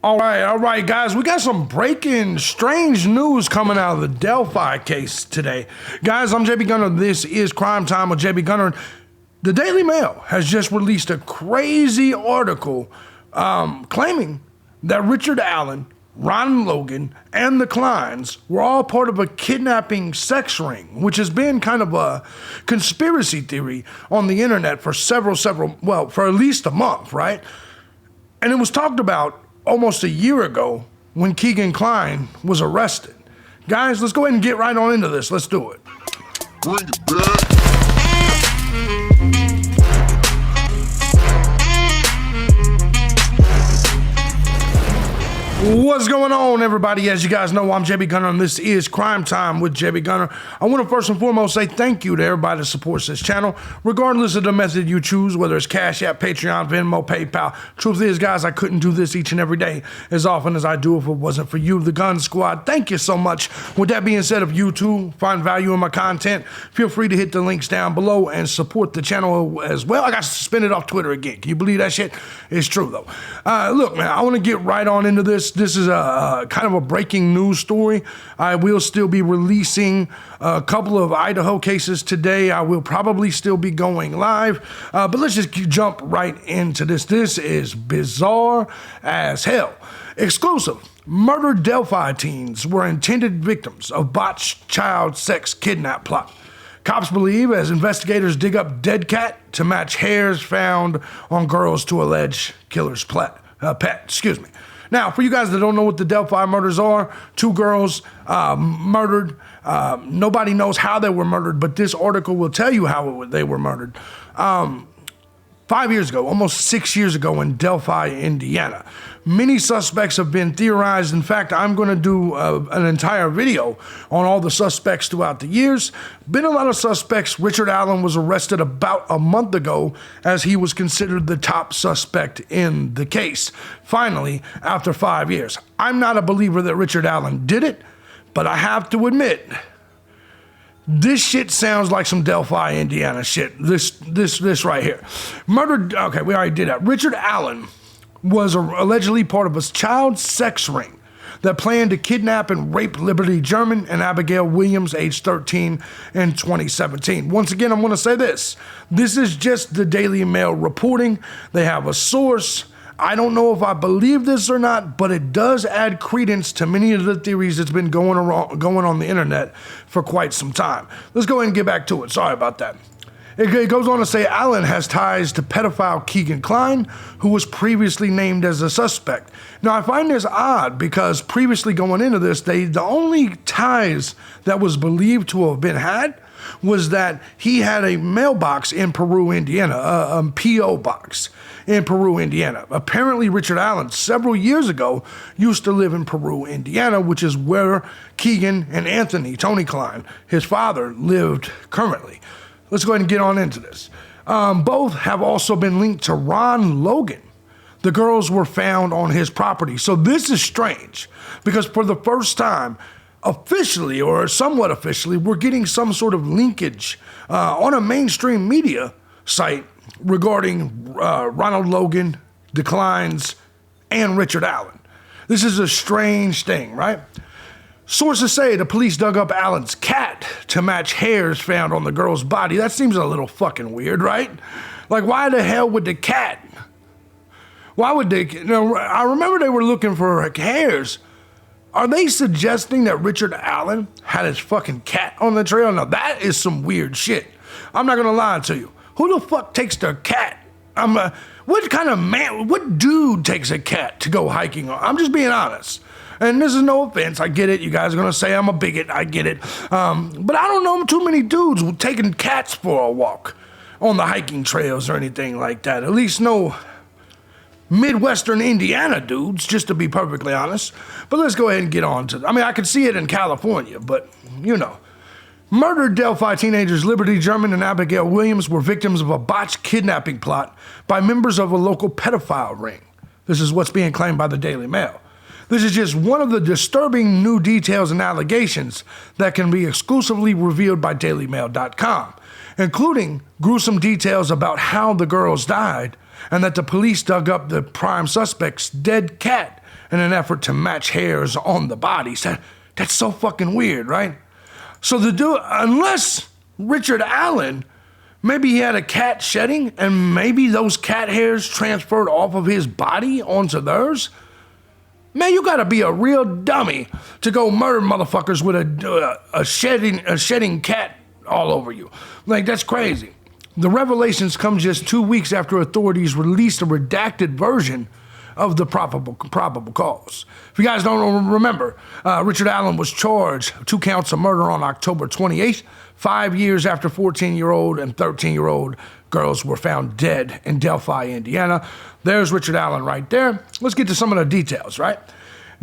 All right, guys. We got some breaking, strange news coming out of the Delphi case today. Guys, I'm JBgunner. This is Crime Time with JBgunner. The Daily Mail has just released a crazy article claiming that Richard Allen, Ron Logan, and the Klines were all part of a kidnapping sex ring, which has been kind of a conspiracy theory on the internet for for at least a month, right? And it was talked about almost a year ago when Kegan Kline was arrested. Guys, let's go ahead and get right on into this. Let's do it. Bring it back. What's going on, everybody? As you guys know, I'm JBgunner, and this is Crime Time with JBgunner. I want to first and foremost say thank you to everybody that supports this channel, regardless of the method you choose, whether it's Cash App, Patreon, Venmo, PayPal. Truth is, guys, I couldn't do this each and every day as often as I do if it wasn't for you, the Gun Squad. Thank you so much. With that being said, if you too find value in my content, feel free to hit the links down below and support the channel as well. I got suspended off Twitter again. Can you believe that shit? It's true, though. Look, man, I want to get right on into this. This is a kind of a breaking news story. I will still be releasing a couple of Idaho cases today. I will probably still be going live, but let's just jump right into this. This is bizarre as hell. Exclusive. Murdered Delphi teens were intended victims of botched child sex kidnap plot. Cops believe as investigators dig up dead cat to match hairs found on girls to allege killer's pet. Now, for you guys that don't know what the Delphi murders are, two girls murdered. Nobody knows how they were murdered, but this article will tell you how they were murdered. 5 years ago, almost 6 years ago in Delphi, Indiana. Many suspects have been theorized. In fact, I'm going to do an entire video on all the suspects throughout the years. Been a lot of suspects. Richard Allen was arrested about a month ago as he was considered the top suspect in the case. Finally, after 5 years. I'm not a believer that Richard Allen did it, but I have to admit, this shit sounds like some Delphi, Indiana shit. This right here. Murdered, okay, we already did that. Richard Allen was allegedly part of a child sex ring that planned to kidnap and rape Liberty German and Abigail Williams, age 13, in 2017. Once again, I'm going to say this. This is just the Daily Mail reporting. They have a source. I don't know if I believe this or not, but it does add credence to many of the theories that's been going on the internet for quite some time. Let's go ahead and get back to it. Sorry about that. It goes on to say Allen has ties to pedophile Kegan Kline, who was previously named as a suspect. Now, I find this odd because previously going into this, the only ties that was believed to have been had was that he had a mailbox in Peru, Indiana, a P.O. box in Peru, Indiana. Apparently, Richard Allen, several years ago, used to live in Peru, Indiana, which is where Kegan and Anthony, Tony Kline, his father, lived currently. Let's go ahead and get on into this. Both have also been linked to Ron Logan. The girls were found on his property. So this is strange because for the first time, officially or somewhat officially, we're getting some sort of linkage on a mainstream media site regarding Ronald Logan, the Klines, and Richard Allen. This is a strange thing, right? Sources say the police dug up Allen's cat to match hairs found on the girl's body. That seems a little fucking weird, right? Like, why the hell would the cat? Why would they? I remember they were looking for hairs. Are they suggesting that Richard Allen had his fucking cat on the trail? Now, that is some weird shit. I'm not going to lie to you. Who the fuck takes their cat? What kind of man, what dude takes a cat to go hiking on? I'm just being honest. And this is no offense. I get it. You guys are going to say I'm a bigot. I get it. But I don't know too many dudes taking cats for a walk on the hiking trails or anything like that. At least no Midwestern Indiana dudes, just to be perfectly honest. But let's go ahead and get on to, I could see it in California, but you know. Murdered Delphi teenagers Liberty German and Abigail Williams were victims of a botched kidnapping plot by members of a local pedophile ring. This is what's being claimed by the Daily Mail. This is just one of the disturbing new details and allegations that can be exclusively revealed by DailyMail.com, including gruesome details about how the girls died and that the police dug up the prime suspect's dead cat in an effort to match hairs on the bodies. That's so fucking weird, right? So the dude, unless Richard Allen, maybe he had a cat shedding and maybe those cat hairs transferred off of his body onto theirs. Man, you gotta be a real dummy to go murder motherfuckers with a shedding cat all over you. Like, that's crazy. The revelations come just 2 weeks after authorities released a redacted version of the probable cause. If you guys don't remember, Richard Allen was charged 2 counts of murder on October 28th, 5 years after 14-year-old and 13-year-old girls were found dead in Delphi, Indiana. There's Richard Allen right there. Let's get to some of the details, right?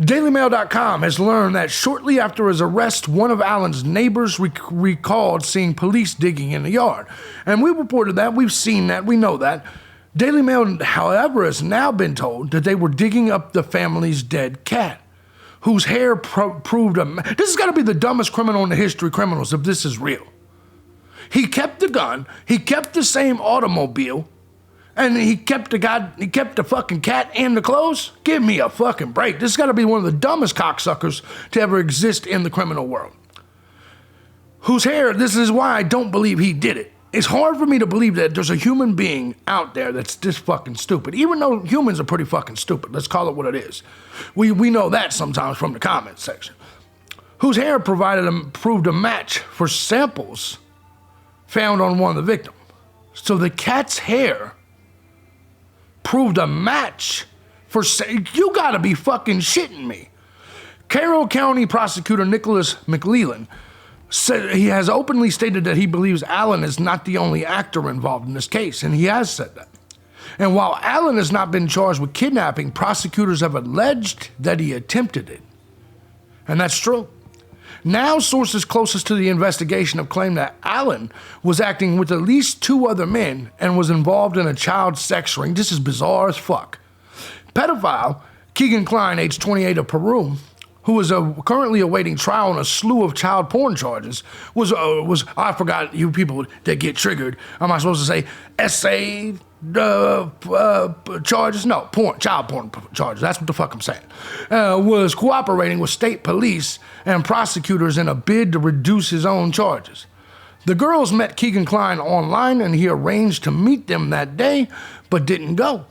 DailyMail.com has learned that shortly after his arrest, one of Allen's neighbors recalled seeing police digging in the yard. And we reported that, we've seen that, we know that. Daily Mail, however, has now been told that they were digging up the family's dead cat, whose hair proved this has got to be the dumbest criminal in the history of criminals if this is real. He kept the gun, he kept the same automobile, and he kept the fucking cat and the clothes? Give me a fucking break. This has got to be one of the dumbest cocksuckers to ever exist in the criminal world. Whose hair, this is why I don't believe he did it. It's hard for me to believe that there's a human being out there that's this fucking stupid, even though humans are pretty fucking stupid. Let's call it what it is. We know that sometimes from the comments section. Whose hair proved a match for samples found on one of the victims. So the cat's hair proved a match for, you gotta be fucking shitting me. Carroll County Prosecutor Nicholas McLeland said he has openly stated that he believes Allen is not the only actor involved in this case, and he has said that. And while Allen has not been charged with kidnapping, prosecutors have alleged that he attempted it. And that's true. Now, sources closest to the investigation have claimed that Allen was acting with at least 2 other men and was involved in a child sex ring. This is bizarre as fuck. Pedophile Kegan Kline, age 28 of Peru, who is currently awaiting trial on a slew of child porn charges, was I forgot, you people that get triggered. Am I supposed to say essay charges? No, child porn charges. That's what the fuck I'm saying. Was cooperating with state police and prosecutors in a bid to reduce his own charges. The girls met Kegan Kline online, and he arranged to meet them that day, but didn't go.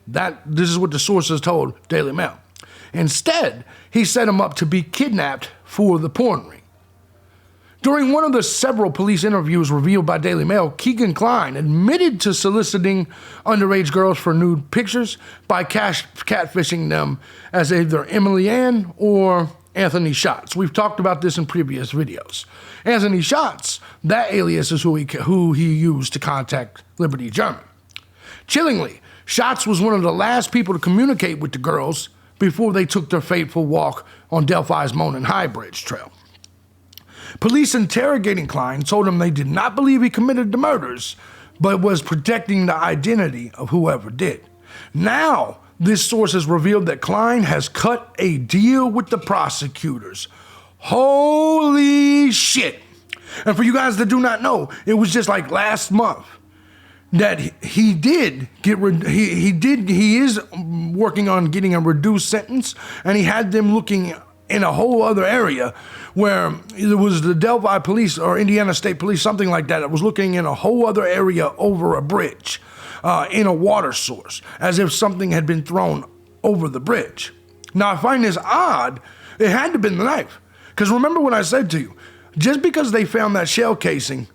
This is what the sources told Daily Mail. Instead, he set him up to be kidnapped for the porn ring. During one of the several police interviews revealed by Daily Mail, Kegan Kline admitted to soliciting underage girls for nude pictures by catfishing them as either Emily Ann or Anthony Schatz. We've talked about this in previous videos. Anthony Schatz, that alias is who he used to contact Liberty German. Chillingly, Schatz was one of the last people to communicate with the girls before they took their fateful walk on Delphi's Monon High Bridge Trail. Police interrogating Kline told him they did not believe he committed the murders, but was protecting the identity of whoever did. Now, this source has revealed that Kline has cut a deal with the prosecutors. Holy shit. And for you guys that do not know, it was just like last month that he is working on getting a reduced sentence, and he had them looking in a whole other area where it was the Delphi police or Indiana State Police, something like that. It was looking in a whole other area over a bridge, in a water source, as if something had been thrown over the bridge. Now, I find this odd. It had to have been the knife. Because remember what I said to you, just because they found that shell casing,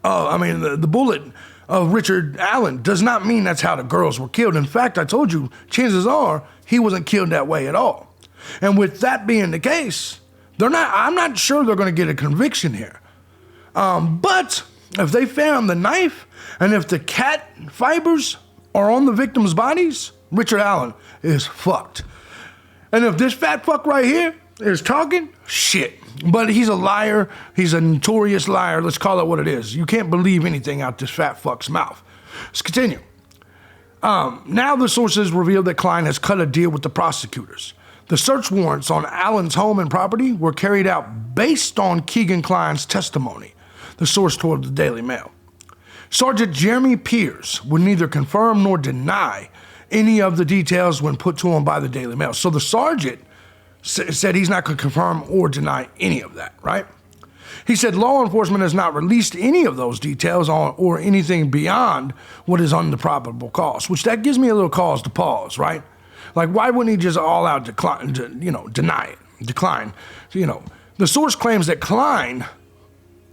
the bullet of Richard Allen does not mean that's how the girls were killed. In fact, I told you, chances are he wasn't killed that way at all. And with that being the case, I'm not sure they're going to get a conviction here. But if they found the knife and if the cat fibers are on the victim's bodies, Richard Allen is fucked. And if this fat fuck right here is talking, shit. But he's a liar. He's a notorious liar. Let's call it what it is. You can't believe anything out this fat fuck's mouth. Let's continue. Now the sources revealed that Kline has cut a deal with the prosecutors. The search warrants on Allen's home and property were carried out based on Kegan Kline's testimony, the source told the Daily Mail. Sergeant Jeremy Pierce would neither confirm nor deny any of the details when put to him by the Daily Mail. So the sergeant said he's not going to confirm or deny any of that, right? He said law enforcement has not released any of those details or anything beyond what is on the probable cause, which that gives me a little cause to pause, right? Like, why wouldn't he just all out deny it, decline? The source claims that Kline,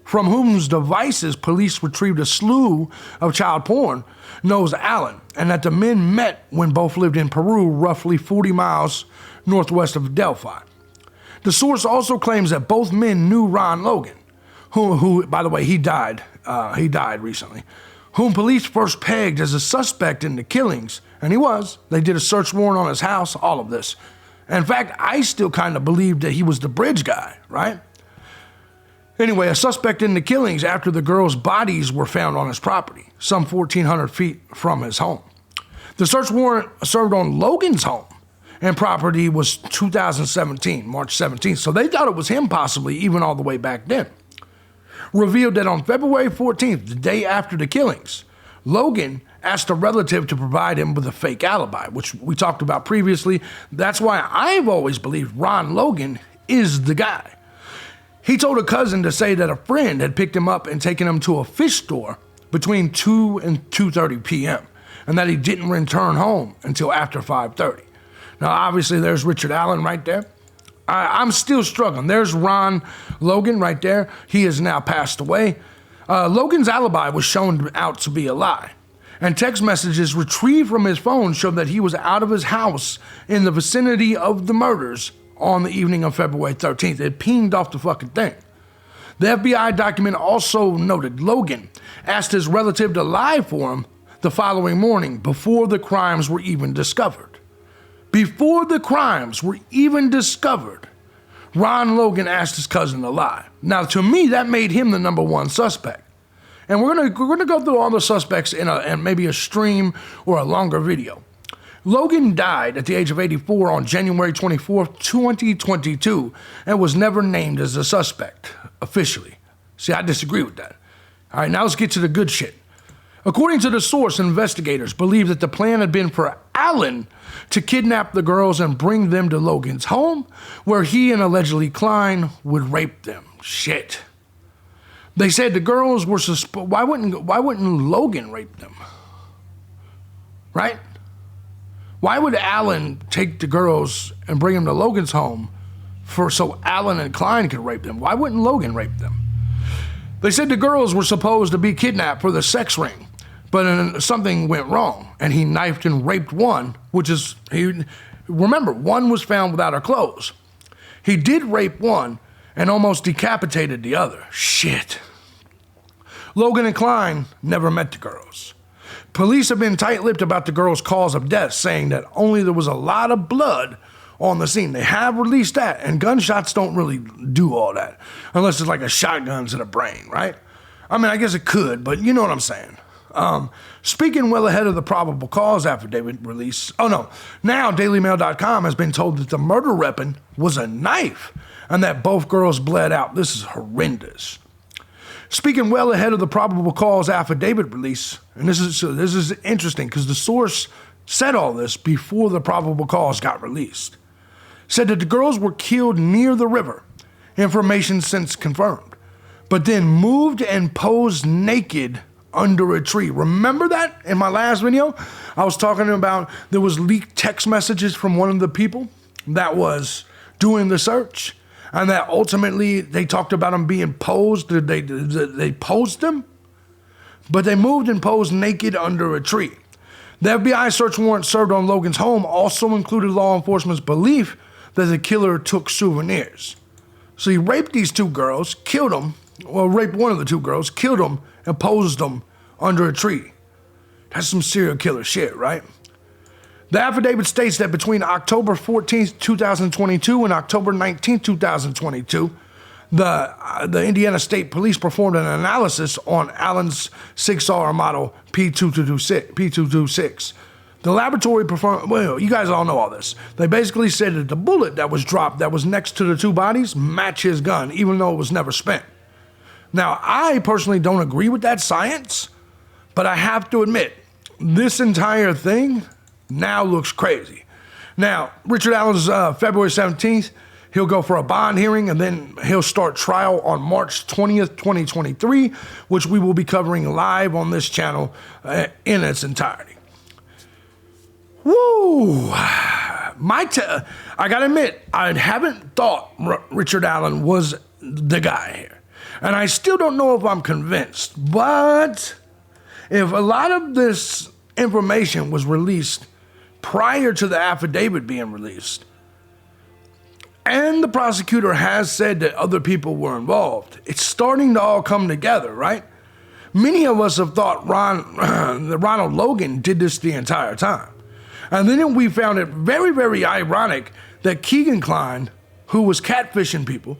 from whose devices police retrieved a slew of child porn, knows Allen, and that the men met when both lived in Peru, roughly 40 miles northwest of Delphi. The source also claims that both men knew Ron Logan, who by the way, he died recently, whom police first pegged as a suspect in the killings, and he was. They did a search warrant on his house, all of this. In fact, I still kind of believe that he was the bridge guy, right? Anyway, a suspect in the killings after the girls' bodies were found on his property, some 1,400 feet from his home. The search warrant served on Logan's home and property was 2017, March 17th, so they thought it was him possibly even all the way back then. Revealed that on February 14th, the day after the killings, Logan asked a relative to provide him with a fake alibi, which we talked about previously. That's why I've always believed Ron Logan is the guy. He told a cousin to say that a friend had picked him up and taken him to a fish store between 2 and 2:30 p.m., and that he didn't return home until after 5:30. Now, obviously, there's Richard Allen right there. I'm still struggling. There's Ron Logan right there. He has now passed away. Logan's alibi was shown out to be a lie, and text messages retrieved from his phone showed that he was out of his house in the vicinity of the murders on the evening of February 13th. It pinged off the fucking thing. The FBI document also noted Logan asked his relative to lie for him the following morning before the crimes were even discovered. Before the crimes were even discovered, Ron Logan asked his cousin to lie. Now, to me, that made him the number one suspect. And we're gonna go through all the suspects in maybe a stream or a longer video. Logan died at the age of 84 on January 24th, 2022, and was never named as a suspect officially. See, I disagree with that. All right, now let's get to the good shit. According to the source, investigators believe that the plan had been for Allen to kidnap the girls and bring them to Logan's home, where he and allegedly Kline would rape them. Shit. They said the girls were why wouldn't Logan rape them? Right? Why would Allen take the girls and bring them to Logan's home so Allen and Kline could rape them? Why wouldn't Logan rape them? They said the girls were supposed to be kidnapped for the sex ring, but something went wrong, and he knifed and raped one, remember, one was found without her clothes. He did rape one and almost decapitated the other. Shit. Logan and Kline never met the girls. Police have been tight-lipped about the girls' cause of death, saying that only there was a lot of blood on the scene. They have released that, and gunshots don't really do all that, unless it's like a shotgun to the brain, right? I mean, I guess it could, but you know what I'm saying. Speaking well ahead of the probable cause affidavit release, now DailyMail.com has been told that the murder weapon was a knife, and that both girls bled out. This is horrendous. Speaking well ahead of the probable cause affidavit release, and this is interesting because the source said all this before the probable cause got released. Said that the girls were killed near the river, information since confirmed, but then moved and posed naked under a tree. Remember that in my last video? I was talking about there was leaked text messages from one of the people that was doing the search, and that ultimately they talked about them being posed. They posed them, but they moved and posed naked under a tree. The FBI search warrant served on Logan's home also included law enforcement's belief that the killer took souvenirs. So he raped these two girls, killed them, raped one of the two girls, killed them, and posed them under a tree. That's some serial killer shit, right? The affidavit states that between October 14th, 2022 and October 19th, 2022, the Indiana State Police performed an analysis on Allen's 6R model P226. The laboratory performed, you guys all know all this. They basically said that the bullet that was dropped that was next to the two bodies matched his gun, even though it was never spent. Now, I personally don't agree with that science, But I have to admit, this entire thing now looks crazy. Now, Richard Allen's February 17th, he'll go for a bond hearing, and then he'll start trial on March 20th, 2023, which we will be covering live on this channel in its entirety. Woo! I gotta admit, I haven't thought Richard Allen was the guy here. And I still don't know if I'm convinced, but if a lot of this information was released prior to the affidavit being released, and the prosecutor has said that other people were involved, it's starting to all come together, right? Many of us have thought Ronald Logan did this the entire time. And then we found it very, very ironic that Kegan Kline, who was catfishing people,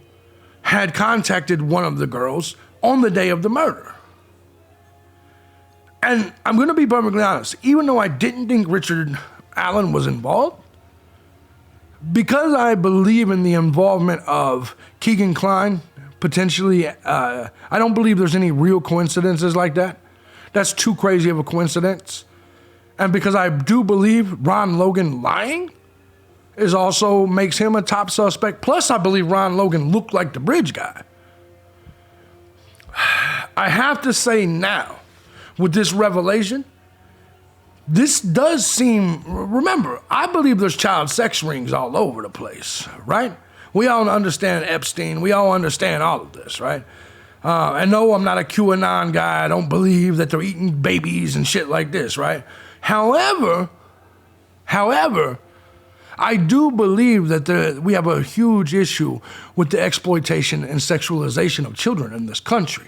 had contacted one of the girls on the day of the murder. And I'm going to be perfectly honest, even though I didn't think Richard Allen was involved, because I believe in the involvement of Kegan Kline, potentially, I don't believe there's any real coincidences like that. That's too crazy of a coincidence. And because I do believe Ron Logan lying is also makes him a top suspect. Plus, I believe Ron Logan looked like the bridge guy. I have to say now, with this revelation, this does seem, remember, I believe there's child sex rings all over the place, right? We all understand Epstein. We all understand all of this, right? And no, I'm not a QAnon guy. I don't believe that they're eating babies and shit like this, right? However, I do believe that we have a huge issue with the exploitation and sexualization of children in this country.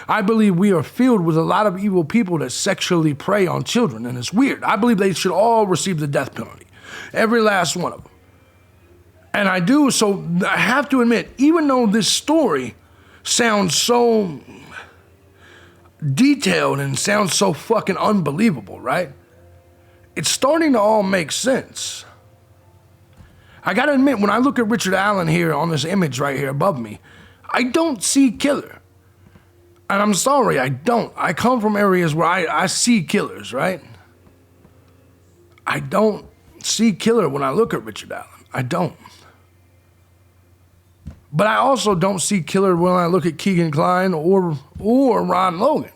I believe we are filled with a lot of evil people that sexually prey on children, and it's weird. I believe they should all receive the death penalty, every last one of them. And I do, so I have to admit, even though this story sounds so detailed and sounds so fucking unbelievable, right? It's starting to all make sense. I gotta admit, when I look at Richard Allen here on this image right here above me, I don't see killer. And I'm sorry, I don't. I come from areas where I see killers, right? I don't see killer when I look at Richard Allen. I don't. But I also don't see killer when I look at Kegan Kline or Ron Logan.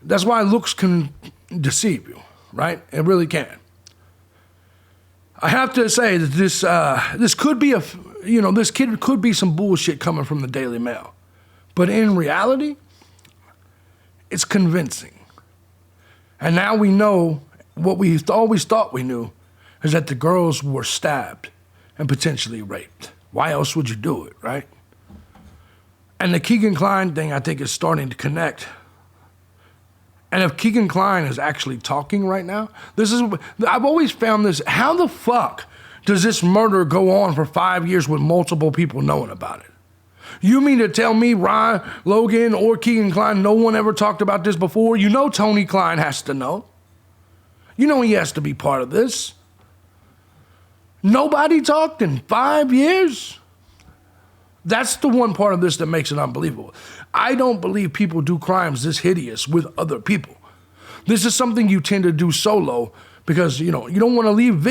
That's why looks can deceive you, right? It really can. I have to say that this could be this kid could be some bullshit coming from the Daily Mail. But in reality, it's convincing. And now we know what we always thought we knew, is that the girls were stabbed and potentially raped. Why else would you do it, right? And the Kegan Kline thing, I think, is starting to connect. And if Kegan Kline is actually talking right now, I've always found this, how the fuck does this murder go on for 5 years with multiple people knowing about it? You mean to tell me Ron Logan or Kegan Kline, no one ever talked about this before? You know Tony Kline has to know. You know he has to be part of this. Nobody talked in 5 years? That's the one part of this that makes it unbelievable. I don't believe people do crimes this hideous with other people. This is something you tend to do solo because, you don't want to leave,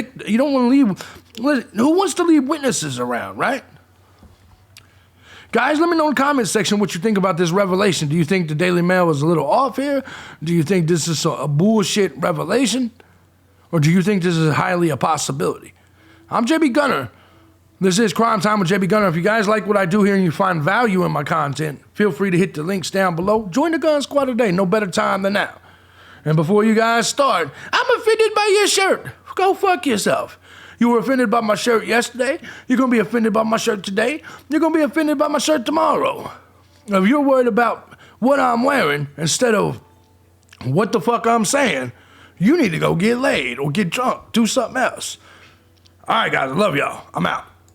who wants to leave witnesses around, right? Guys, let me know in the comments section what you think about this revelation. Do you think the Daily Mail is a little off here? Do you think this is a bullshit revelation? Or do you think this is highly a possibility? I'm JB Gunner. This is Crime Time with JB Gunner. If you guys like what I do here and you find value in my content, feel free to hit the links down below. Join the Gun Squad today. No better time than now. And before you guys start, I'm offended by your shirt. Go fuck yourself. You were offended by my shirt yesterday. You're going to be offended by my shirt today. You're going to be offended by my shirt tomorrow. If you're worried about what I'm wearing instead of what the fuck I'm saying, you need to go get laid or get drunk. Do something else. All right, guys. I love y'all. I'm out.